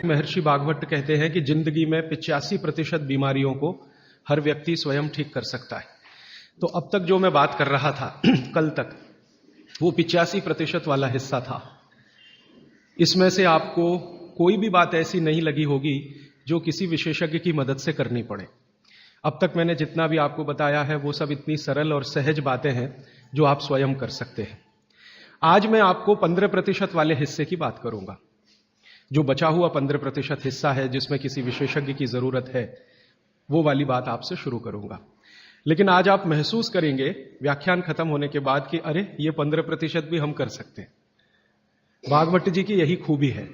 महर्षि भागवत कहते हैं कि जिंदगी में 85% बीमारियों को हर व्यक्ति स्वयं ठीक कर सकता है। तो अब तक जो मैं बात कर रहा था कल तक, वो 85% वाला हिस्सा था। इसमें से आपको कोई भी बात ऐसी नहीं लगी होगी जो किसी विशेषज्ञ की मदद से करनी पड़े। अब तक मैंने जितना भी आपको बताया है वो सब इतनी सरल और सहज बातें हैं जो आप स्वयं कर सकते हैं। आज मैं आपको 15% वाले हिस्से की बात करूंगा। जो बचा हुआ 15% हिस्सा है जिसमें किसी विशेषज्ञ की जरूरत है, वो वाली बात आपसे शुरू करूंगा। लेकिन आज आप महसूस करेंगे व्याख्यान खत्म होने के बाद कि अरे ये 15% भी हम कर सकते हैं। भागवत जी की यही खूबी है।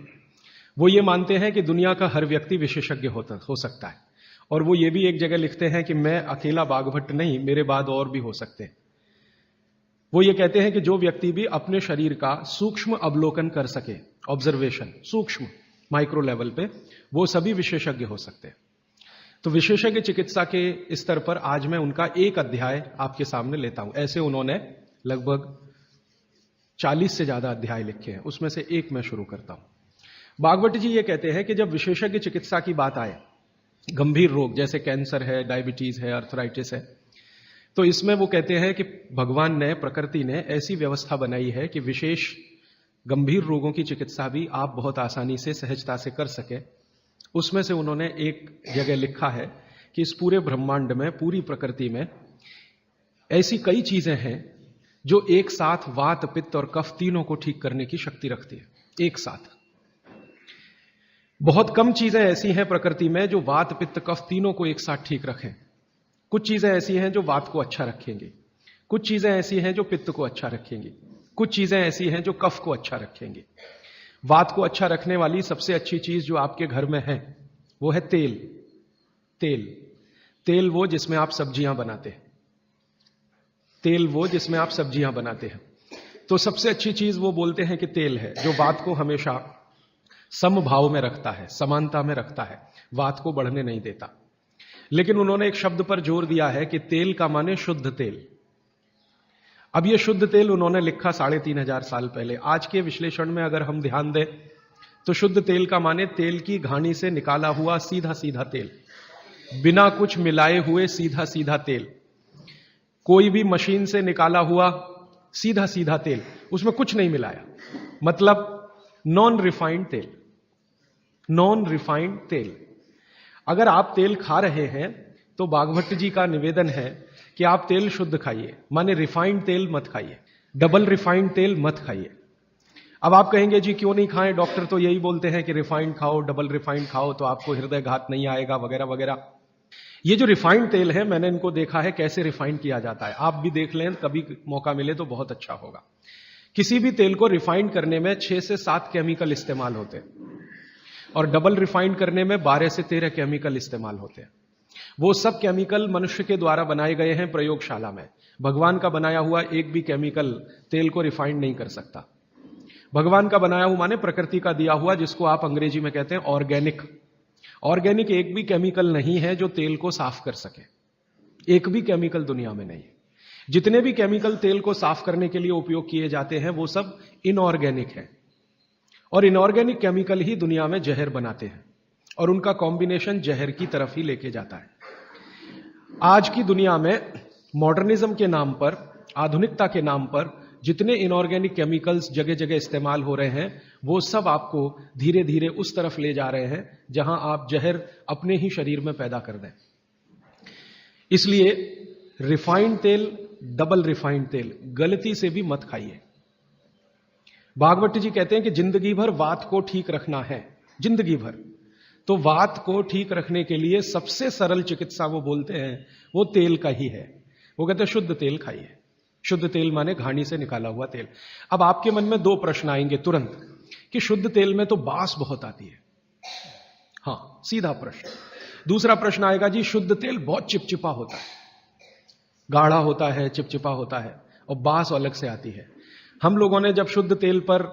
वो ये मानते हैं कि दुनिया का हर व्यक्ति विशेषज्ञ हो सकता है। और वो ये भी एक जगह लिखते हैं कि मैं अकेला भागवत नहीं, मेरे बाद और भी हो सकते हैं। वो ये कहते हैं कि जो व्यक्ति भी अपने शरीर का सूक्ष्म अवलोकन कर सके, ऑब्जर्वेशन सूक्ष्म माइक्रो लेवल पे, वो सभी विशेषज्ञ हो सकते हैं। तो विशेषज्ञ चिकित्सा के स्तर पर आज मैं उनका एक अध्याय आपके सामने लेता हूं। ऐसे उन्होंने लगभग 40 से ज्यादा अध्याय लिखे हैं, उसमें से एक मैं शुरू करता हूं। भागवत जी ये कहते हैं कि जब विशेषज्ञ चिकित्सा की बात आए, गंभीर रोग जैसे कैंसर है, डायबिटीज है, अर्थराइटिस है, तो इसमें वो कहते हैं कि भगवान ने, प्रकृति ने ऐसी व्यवस्था बनाई है कि विशेष गंभीर रोगों की चिकित्सा भी आप बहुत आसानी से, सहजता से कर सके। उसमें से उन्होंने एक जगह लिखा है कि इस पूरे ब्रह्मांड में, पूरी प्रकृति में ऐसी कई चीजें हैं जो एक साथ वात, पित्त और कफ तीनों को ठीक करने की शक्ति रखती है। एक साथ बहुत कम चीजें ऐसी हैं प्रकृति में जो वात, पित्त, कफ तीनों को एक साथ ठीक रखें। कुछ चीजें ऐसी हैं जो वात को अच्छा रखेंगी, कुछ चीजें ऐसी हैं जो पित्त को अच्छा रखेंगी, कुछ चीजें ऐसी हैं जो कफ को अच्छा रखेंगी। वात को अच्छा रखने वाली सबसे अच्छी चीज जो आपके घर में है वो है तेल। तेल तेल वो जिसमें आप सब्जियां बनाते हैं। तेल वो जिसमें आप सब्जियां बनाते हैं। तो सबसे अच्छी चीज वो बोलते हैं कि तेल है, जो वात को हमेशा समभाव में रखता है, समानता में रखता है, वात को बढ़ने नहीं देता। लेकिन उन्होंने एक शब्द पर जोर दिया है कि तेल का माने शुद्ध तेल। अब ये शुद्ध तेल उन्होंने लिखा 3500 साल पहले। आज के विश्लेषण में अगर हम ध्यान दें तो शुद्ध तेल का माने तेल की घानी से निकाला हुआ सीधा सीधा तेल, बिना कुछ मिलाए हुए सीधा सीधा तेल, कोई भी मशीन से निकाला हुआ सीधा सीधा तेल, उसमें कुछ नहीं मिलाया, मतलब नॉन रिफाइंड तेल। नॉन रिफाइंड तेल। अगर आप तेल खा रहे हैं तो भागवत जी का निवेदन है कि आप तेल शुद्ध खाइए, माने रिफाइंड तेल मत खाइए, डबल रिफाइंड तेल मत खाइए। अब आप कहेंगे जी क्यों नहीं खाएं, डॉक्टर तो यही बोलते हैं कि रिफाइंड खाओ, डबल रिफाइंड खाओ तो आपको हृदय घात नहीं आएगा, वगैरह वगैरह। ये जो रिफाइंड तेल है, मैंने इनको देखा है कैसे रिफाइंड किया जाता है। आप भी देख लें, कभी मौका मिले तो बहुत अच्छा होगा। किसी भी तेल को रिफाइंड करने में 6 से 7 केमिकल इस्तेमाल होते हैं और डबल रिफाइंड करने में 12 से 13 केमिकल इस्तेमाल होते हैं। वो सब केमिकल मनुष्य के द्वारा बनाए गए हैं प्रयोगशाला में। भगवान का बनाया हुआ एक भी केमिकल तेल को रिफाइंड नहीं कर सकता। भगवान का बनाया हुआ माने प्रकृति का दिया हुआ, जिसको आप अंग्रेजी में कहते हैं ऑर्गेनिक। ऑर्गेनिक एक भी केमिकल नहीं है जो तेल को साफ कर सके। एक भी केमिकल दुनिया में नहीं है। जितने भी केमिकल तेल को साफ करने के लिए उपयोग किए जाते हैं वो सब इनऑर्गेनिक है। और इनऑर्गेनिक केमिकल ही दुनिया में जहर बनाते हैं और उनका कॉम्बिनेशन जहर की तरफ ही लेके जाता है। आज की दुनिया में मॉडर्निज्म के नाम पर, आधुनिकता के नाम पर जितने इनऑर्गेनिक केमिकल्स जगह जगह इस्तेमाल हो रहे हैं, वो सब आपको धीरे धीरे उस तरफ ले जा रहे हैं जहां आप जहर अपने ही शरीर में पैदा कर दें। इसलिए रिफाइंड तेल, डबल रिफाइंड तेल गलती से भी मत खाइए। भागवत जी कहते हैं कि जिंदगी भर वात को ठीक रखना है, जिंदगी भर। तो वात को ठीक रखने के लिए सबसे सरल चिकित्सा वो बोलते हैं वो तेल का ही है। वो कहते हैं शुद्ध तेल खाइए। शुद्ध तेल माने घानी से निकाला हुआ तेल। अब आपके मन में 2 प्रश्न आएंगे तुरंत कि शुद्ध तेल में तो बास बहुत आती है। हां, सीधा प्रश्न। दूसरा प्रश्न आएगा जी शुद्ध तेल बहुत चिपचिपा होता है, गाढ़ा होता है, चिपचिपा होता है और बास अलग से आती है। हम लोगों ने जब शुद्ध तेल पर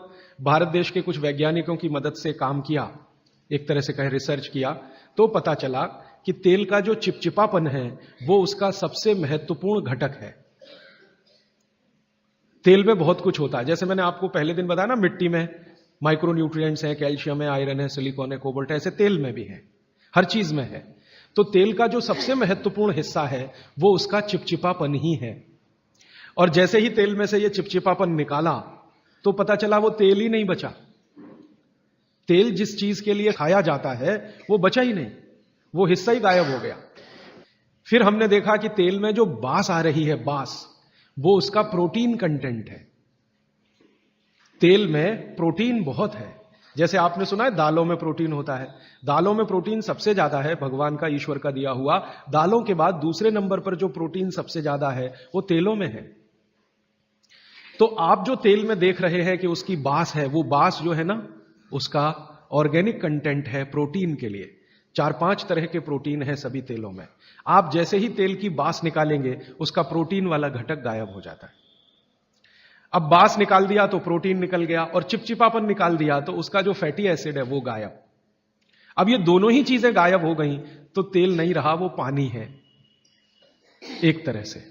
भारत देश के कुछ वैज्ञानिकों की मदद से काम किया, एक तरह से कहें रिसर्च किया, तो पता चला कि तेल का जो चिपचिपापन है वो उसका सबसे महत्वपूर्ण घटक है। तेल में बहुत कुछ होता है, जैसे मैंने आपको पहले दिन बताया ना, मिट्टी में माइक्रो न्यूट्रिएंट्स हैं, कैल्शियम है, आयरन है, सिलिकॉन है, कोबाल्ट है, ऐसे तेल में भी है, हर चीज में है। तो तेल का जो सबसे महत्वपूर्ण हिस्सा है वो उसका चिपचिपापन ही है। और जैसे ही तेल में से ये चिपचिपापन निकाला तो पता चला वो तेल ही नहीं बचा। तेल जिस चीज के लिए खाया जाता है वो बचा ही नहीं, वो हिस्सा ही गायब हो गया। फिर हमने देखा कि तेल में जो बास आ रही है, बास, वो उसका प्रोटीन कंटेंट है। तेल में प्रोटीन बहुत है। जैसे आपने सुना है दालों में प्रोटीन होता है, दालों में प्रोटीन सबसे ज्यादा है, भगवान का, ईश्वर का दिया हुआ। दालों के बाद दूसरे नंबर पर जो प्रोटीन सबसे ज्यादा है वो तेलों में है। तो आप जो तेल में देख रहे हैं कि उसकी बास है, वो बास जो है ना, उसका ऑर्गेनिक कंटेंट है प्रोटीन के लिए। 4-5 तरह के प्रोटीन है सभी तेलों में। आप जैसे ही तेल की बास निकालेंगे उसका प्रोटीन वाला घटक गायब हो जाता है। अब बास निकाल दिया तो प्रोटीन निकल गया, और चिपचिपापन निकाल दिया तो उसका जो फैटी एसिड है वो गायब। अब ये दोनों ही चीजें गायब हो गई तो तेल नहीं रहा, वो पानी है एक तरह से।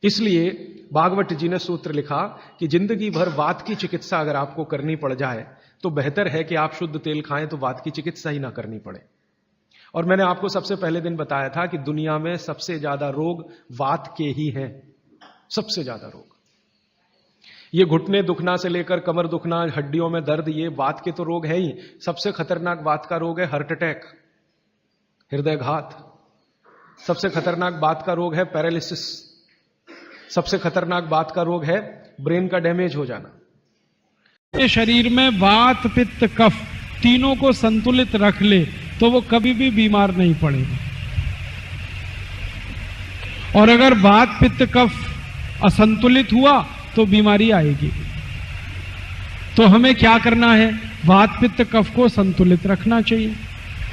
इसलिए भागवत जी ने सूत्र लिखा कि जिंदगी भर वात की चिकित्सा अगर आपको करनी पड़ जाए तो बेहतर है कि आप शुद्ध तेल खाएं, तो वात की चिकित्सा ही ना करनी पड़े। और मैंने आपको सबसे पहले दिन बताया था कि दुनिया में सबसे ज्यादा रोग वात के ही हैं, सबसे ज्यादा रोग। ये घुटने दुखना से लेकर कमर दुखना, हड्डियों में दर्द, ये वात के तो रोग है ही। सबसे खतरनाक वात का रोग है हार्ट अटैक, हृदयघात। सबसे खतरनाक वात का रोग है पैरालिसिस। सबसे खतरनाक वात का रोग है ब्रेन का डैमेज हो जाना। शरीर में वात पित्त कफ तीनों को संतुलित रख ले तो वो कभी भी बीमार नहीं पड़ेगा। और अगर वात पित्त कफ असंतुलित हुआ तो बीमारी आएगी। तो हमें क्या करना है? वात पित्त कफ को संतुलित रखना चाहिए।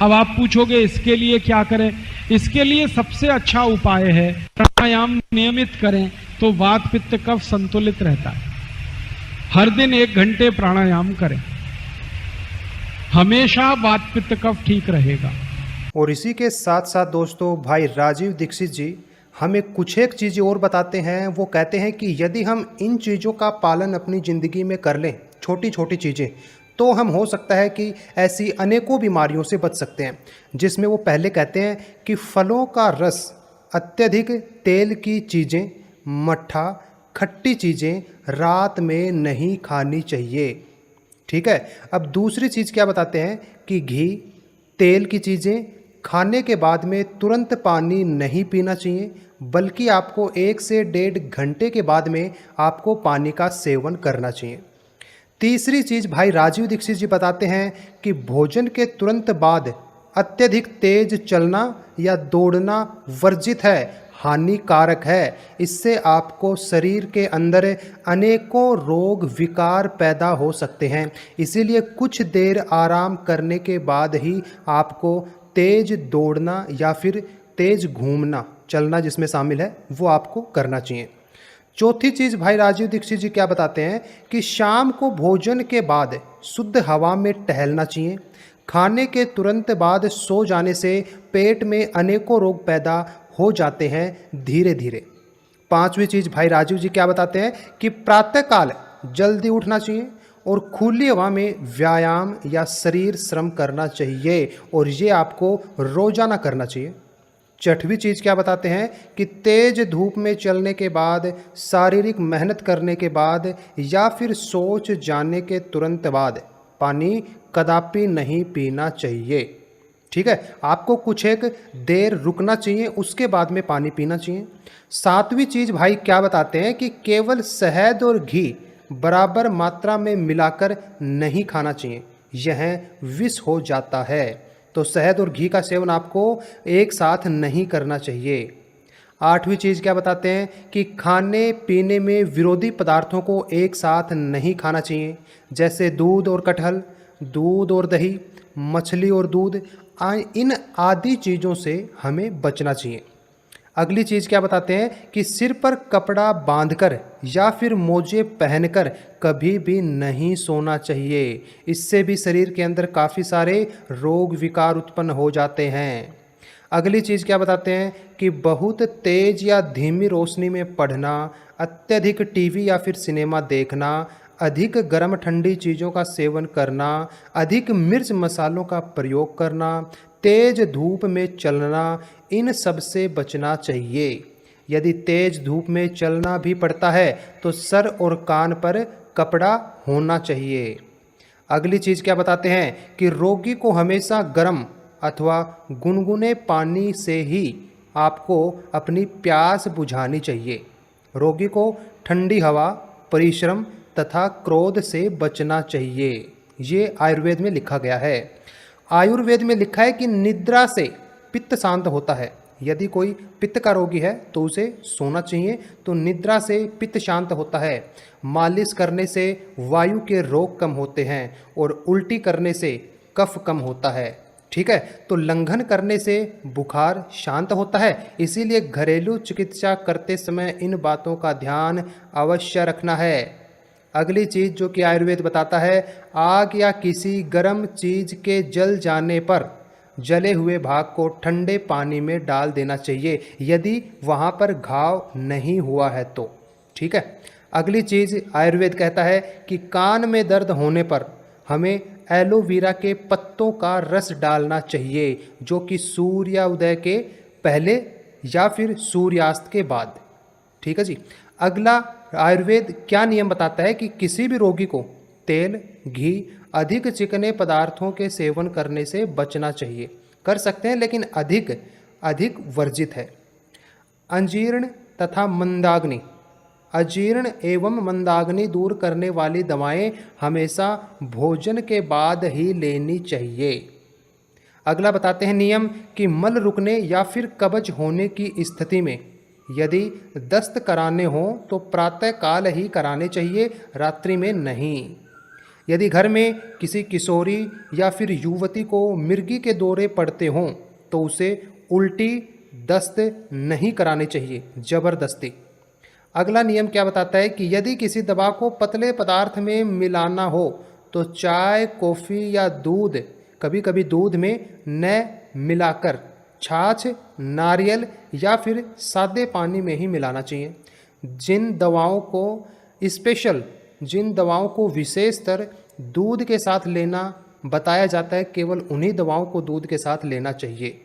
अब आप पूछोगे इसके लिए क्या करें? इसके लिए सबसे अच्छा उपाय है प्राणायाम नियमित करें तो वात पित्त कफ संतुलित रहता है। हर दिन 1 घंटे प्राणायाम करें, हमेशा वात पित्त कफ ठीक रहेगा। और इसी के साथ साथ दोस्तों, भाई राजीव दीक्षित जी हमें कुछ एक चीज़ें और बताते हैं। वो कहते हैं कि यदि हम इन चीज़ों का पालन अपनी ज़िंदगी में कर लें, छोटी छोटी चीज़ें, तो हम हो सकता है कि ऐसी अनेकों बीमारियों से बच सकते हैं। जिसमें वो पहले कहते हैं कि फलों का रस, अत्यधिक तेल की चीज़ें, मट्ठा, खट्टी चीज़ें रात में नहीं खानी चाहिए। ठीक है। अब दूसरी चीज़ क्या बताते हैं कि घी, तेल की चीज़ें खाने के बाद में तुरंत पानी नहीं पीना चाहिए, बल्कि आपको 1 से 1.5 घंटे के बाद में आपको पानी का सेवन करना चाहिए। तीसरी चीज़ भाई राजीव दीक्षित जी बताते हैं कि भोजन के तुरंत बाद अत्यधिक तेज चलना या दौड़ना वर्जित है, हानिकारक है। इससे आपको शरीर के अंदर अनेकों रोग विकार पैदा हो सकते हैं। इसीलिए कुछ देर आराम करने के बाद ही आपको तेज दौड़ना या फिर तेज घूमना, चलना जिसमें शामिल है, वो आपको करना चाहिए। चौथी चीज़ भाई राजीव दीक्षित जी क्या बताते हैं कि शाम को भोजन के बाद शुद्ध हवा में टहलना चाहिए। खाने के तुरंत बाद सो जाने से पेट में अनेकों रोग पैदा हो जाते हैं धीरे धीरे। पांचवी चीज़ भाई राजीव जी क्या बताते हैं कि प्रातःकाल जल्दी उठना चाहिए और खुली हवा में व्यायाम या शरीर श्रम करना चाहिए, और ये आपको रोजाना करना चाहिए। छठवीं चीज़ क्या बताते हैं कि तेज धूप में चलने के बाद, शारीरिक मेहनत करने के बाद या फिर सोच जाने के तुरंत बाद पानी कदापि नहीं पीना चाहिए। ठीक है। आपको कुछ एक देर रुकना चाहिए, उसके बाद में पानी पीना चाहिए। सातवीं चीज़ भाई क्या बताते हैं कि केवल शहद और घी बराबर मात्रा में मिलाकर नहीं खाना चाहिए, यह विष हो जाता है। तो शहद और घी का सेवन आपको एक साथ नहीं करना चाहिए। आठवीं चीज़ क्या बताते हैं कि खाने पीने में विरोधी पदार्थों को एक साथ नहीं खाना चाहिए, जैसे दूध और कटहल, दूध और दही, मछली और दूध, इन आदि चीज़ों से हमें बचना चाहिए। अगली चीज़ क्या बताते हैं कि सिर पर कपड़ा बांधकर या फिर मोजे पहनकर कभी भी नहीं सोना चाहिए। इससे भी शरीर के अंदर काफ़ी सारे रोग विकार उत्पन्न हो जाते हैं। अगली चीज़ क्या बताते हैं कि बहुत तेज या धीमी रोशनी में पढ़ना, अत्यधिक टीवी या फिर सिनेमा देखना, अधिक गर्म ठंडी चीज़ों का सेवन करना, अधिक मिर्च मसालों का प्रयोग करना, तेज धूप में चलना, इन सब से बचना चाहिए। यदि तेज धूप में चलना भी पड़ता है तो सर और कान पर कपड़ा होना चाहिए। अगली चीज़ क्या बताते हैं कि रोगी को हमेशा गर्म अथवा गुनगुने पानी से ही आपको अपनी प्यास बुझानी चाहिए। रोगी को ठंडी हवा, परिश्रम तथा क्रोध से बचना चाहिए। ये आयुर्वेद में लिखा गया है। आयुर्वेद में लिखा है कि निद्रा से पित्त शांत होता है। यदि कोई पित्त का रोगी है तो उसे सोना चाहिए, तो निद्रा से पित्त शांत होता है। मालिश करने से वायु के रोग कम होते हैं और उल्टी करने से कफ कम होता है। ठीक है, तो लंघन करने से बुखार शांत होता है। इसीलिए घरेलू चिकित्सा करते समय इन बातों का ध्यान अवश्य रखना है। अगली चीज़ जो कि आयुर्वेद बताता है, आग या किसी गर्म चीज़ के जल जाने पर जले हुए भाग को ठंडे पानी में डाल देना चाहिए, यदि वहाँ पर घाव नहीं हुआ है तो। ठीक है, अगली चीज़ आयुर्वेद कहता है कि कान में दर्द होने पर हमें एलोवेरा के पत्तों का रस डालना चाहिए, जो कि सूर्योदय के पहले या फिर सूर्यास्त के बाद। ठीक है जी। अगला आयुर्वेद क्या नियम बताता है कि किसी भी रोगी को तेल, घी, अधिक चिकने पदार्थों के सेवन करने से बचना चाहिए। कर सकते हैं लेकिन अधिक वर्जित है। अजीर्ण तथा मंदाग्नि, अजीर्ण एवं मंदाग्नि दूर करने वाली दवाएं हमेशा भोजन के बाद ही लेनी चाहिए। अगला बताते हैं नियम कि मल रुकने या फिर कब्ज होने की स्थिति में यदि दस्त कराने हो तो प्रातः काल ही कराने चाहिए, रात्रि में नहीं। यदि घर में किसी किशोरी या फिर युवती को मिर्गी के दौरे पड़ते हों तो उसे उल्टी, दस्त नहीं कराने चाहिए जबरदस्ती। अगला नियम क्या बताता है कि यदि किसी दवा को पतले पदार्थ में मिलाना हो तो चाय, कॉफ़ी या दूध, कभी कभी दूध में न मिलाकर छाछ, नारियल या फिर सादे पानी में ही मिलाना चाहिए। जिन दवाओं को विशेषतर दूध के साथ लेना बताया जाता है, केवल उन्हीं दवाओं को दूध के साथ लेना चाहिए।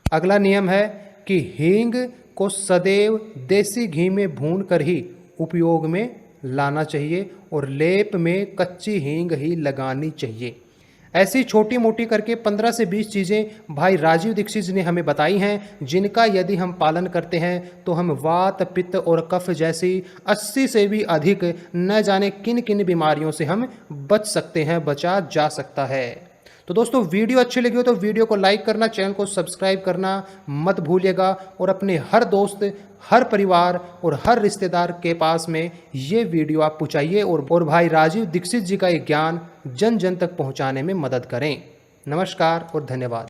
अगला नियम है कि हींग को सदैव देसी घी में भूनकर ही उपयोग में लाना चाहिए और लेप में कच्ची हींग ही लगानी चाहिए। ऐसी छोटी मोटी करके 15 से 20 चीज़ें भाई राजीव दीक्षित ने हमें बताई हैं, जिनका यदि हम पालन करते हैं तो हम वात, पित्त और कफ जैसी 80 से भी अधिक न जाने किन किन बीमारियों से हम बच सकते हैं, बचा जा सकता है। तो दोस्तों, वीडियो अच्छी लगी हो तो वीडियो को लाइक करना, चैनल को सब्सक्राइब करना मत भूलिएगा और अपने हर दोस्त, हर परिवार और हर रिश्तेदार के पास में ये वीडियो आप पहुँचाइए और भाई राजीव दीक्षित जी का ये ज्ञान जन जन तक पहुँचाने में मदद करें। नमस्कार और धन्यवाद।